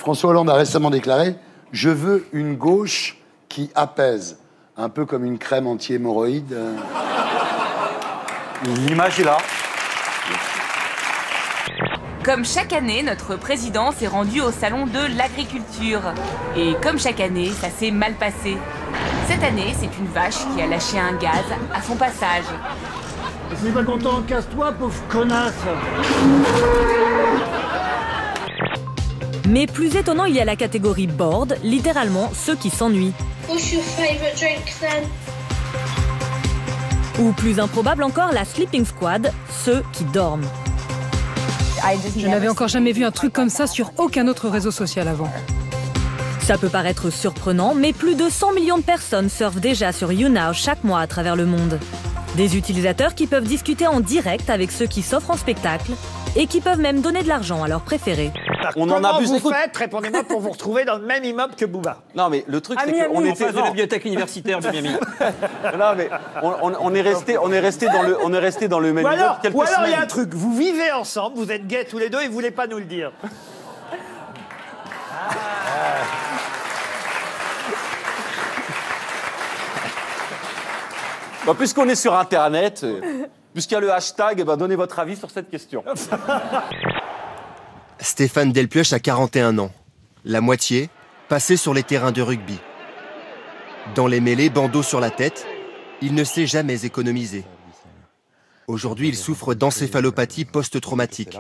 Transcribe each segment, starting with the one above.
François Hollande a récemment déclaré « Je veux une gauche qui apaise ». Un peu comme une crème anti-hémorroïde. L'image est là. Comme chaque année, notre président s'est rendu au salon de l'agriculture. Et comme chaque année, ça s'est mal passé. Cette année, c'est une vache qui a lâché un gaz à son passage. Si t'es pas content, casse-toi, pauvre connasse. Mais plus étonnant, il y a la catégorie bored, littéralement ceux qui s'ennuient. What's your favorite drink then? Ou plus improbable encore, la sleeping squad, ceux qui dorment. Je n'avais encore jamais vu un truc comme ça sur aucun autre réseau social avant. Ça peut paraître surprenant, mais plus de 100 millions de personnes surfent déjà sur YouNow chaque mois à travers le monde. Des utilisateurs qui peuvent discuter en direct avec ceux qui s'offrent en spectacle et qui peuvent même donner de l'argent à leurs préférés. On en abuse. Comment vous faites, répondez-moi, pour vous retrouver dans le même immeuble que Booba? Non, mais le truc, c'est qu'on était en face de la bibliothèque universitaire de Miami. Non, mais on est resté dans le même immeuble quelques semaines. Ou alors il y a un truc, vous vivez ensemble, vous êtes gays tous les deux et vous voulez pas nous le dire. Bah, puisqu'on est sur Internet, puisqu'il y a le hashtag, donnez votre avis sur cette question. Stéphane Delpioche a 41 ans. La moitié, passée sur les terrains de rugby. Dans les mêlées, bandeau sur la tête, il ne s'est jamais économisé. Aujourd'hui, il souffre d'encéphalopathie post-traumatique.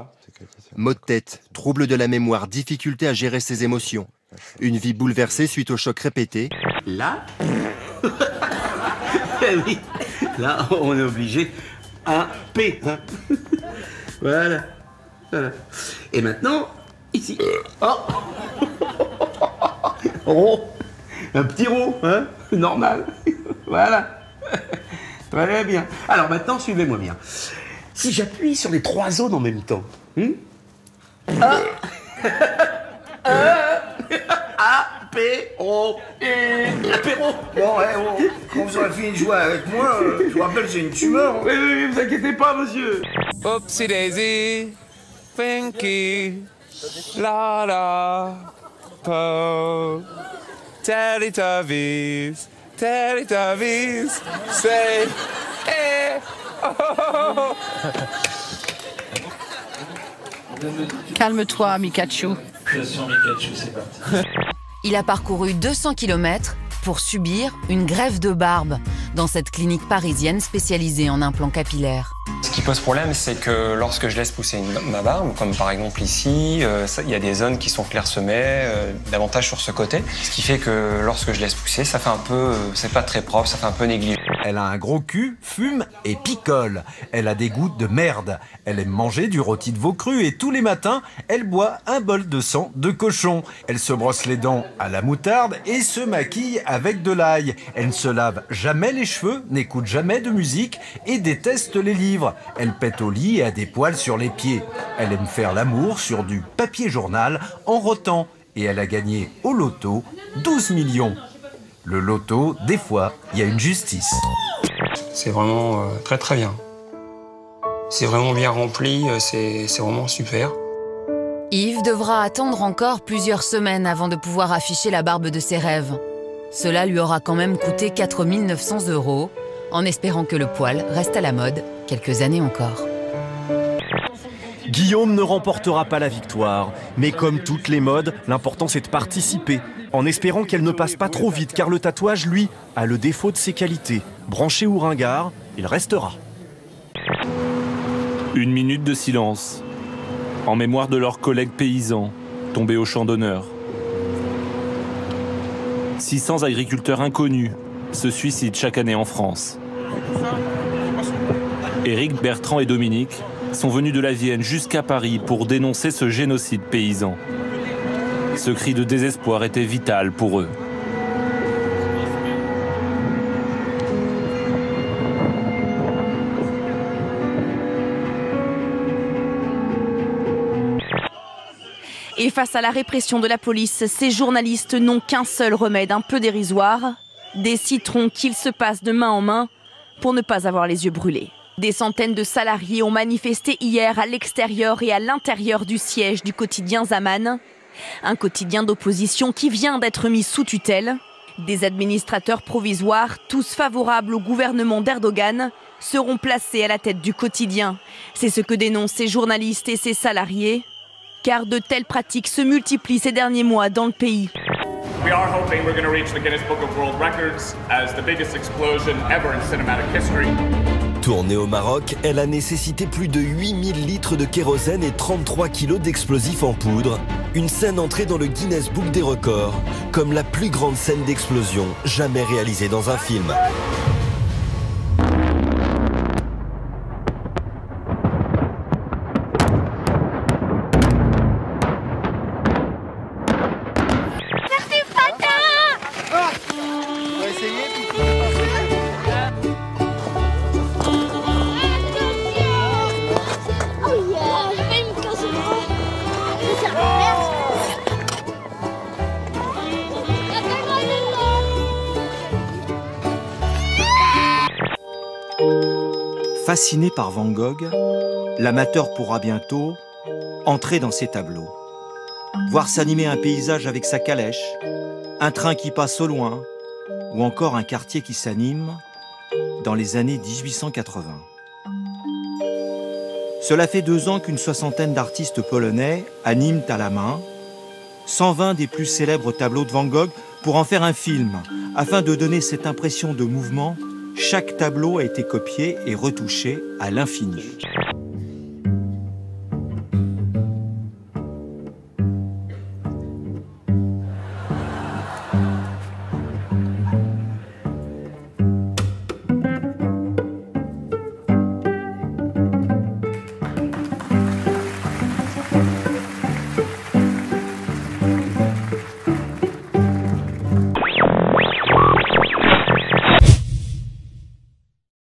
Maux de tête, troubles de la mémoire, difficulté à gérer ses émotions. Une vie bouleversée suite aux chocs répétés. Là oui, là, on est obligé. Un P. Hein. Voilà. Voilà. Et maintenant, ici. Oh, oh. Un petit rond, hein, normal. Voilà. Très bien. Alors maintenant, suivez-moi bien. Si j'appuie sur les 3 zones en même temps. Apéro. Apéro. Bon, quand vous aurez fini de jouer avec moi, je vous rappelle, c'est une tumeur. Oui, oui, vous inquiétez pas, monsieur. Oopsie daisy, Pinky, la la, po, Teletubbies, say, hey, oh. Calme-toi, Mikachu. Il a parcouru 200 km pour subir une greffe de barbe dans cette clinique parisienne spécialisée en implants capillaires. Ce qui pose problème, c'est que lorsque je laisse pousser ma barbe, comme par exemple ici, il y a des zones qui sont clairsemées, davantage sur ce côté. Ce qui fait que lorsque je laisse pousser, ça fait un peu, c'est pas très propre, ça fait un peu négligé. Elle a un gros cul, fume et picole. Elle a des goûts de merde. Elle aime manger du rôti de veau cru et tous les matins, elle boit un bol de sang de cochon. Elle se brosse les dents à la moutarde et se maquille avec de l'ail. Elle ne se lave jamais les cheveux, n'écoute jamais de musique et déteste les livres. Elle pète au lit et a des poils sur les pieds. Elle aime faire l'amour sur du papier journal en rotant. Et elle a gagné au loto 12 millions. Le loto, des fois, il y a une justice. C'est vraiment très très bien. C'est vraiment bien rempli, c'est vraiment super. Yves devra attendre encore plusieurs semaines avant de pouvoir afficher la barbe de ses rêves. Cela lui aura quand même coûté 4 900 €, en espérant que le poil reste à la mode quelques années encore. Guillaume ne remportera pas la victoire, mais comme toutes les modes, l'important c'est de participer, en espérant qu'elle ne passe pas trop vite, car le tatouage, lui, a le défaut de ses qualités. Branché ou ringard, il restera. Une minute de silence, en mémoire de leurs collègues paysans, tombés au champ d'honneur. 600 agriculteurs inconnus se suicident chaque année en France. Éric, Bertrand et Dominique sont venus de la Vienne jusqu'à Paris pour dénoncer ce génocide paysan. Ce cri de désespoir était vital pour eux. Et face à la répression de la police, ces journalistes n'ont qu'un seul remède un peu dérisoire. Décideront qu'ils se passent de main en main pour ne pas avoir les yeux brûlés. Des centaines de salariés ont manifesté hier à l'extérieur et à l'intérieur du siège du quotidien Zaman. Un quotidien d'opposition qui vient d'être mis sous tutelle. Des administrateurs provisoires, tous favorables au gouvernement d'Erdogan, seront placés à la tête du quotidien. C'est ce que dénoncent ces journalistes et ces salariés. Car de telles pratiques se multiplient ces derniers mois dans le pays. We are hoping we're going to reach the Guinness Book of World Records as the biggest explosion ever in cinematic history. Tournée au Maroc, elle a nécessité plus de 8000 litres de kérosène et 33 kilos d'explosifs en poudre. Une scène entrée dans le Guinness Book des records, comme la plus grande scène d'explosion jamais réalisée dans un film. Fasciné par Van Gogh, l'amateur pourra bientôt entrer dans ses tableaux. Voir s'animer un paysage avec sa calèche, un train qui passe au loin, ou encore un quartier qui s'anime dans les années 1880. Cela fait 2 ans qu'une soixantaine d'artistes polonais animent à la main 120 des plus célèbres tableaux de Van Gogh pour en faire un film. Afin de donner cette impression de mouvement, chaque tableau a été copié et retouché à l'infini.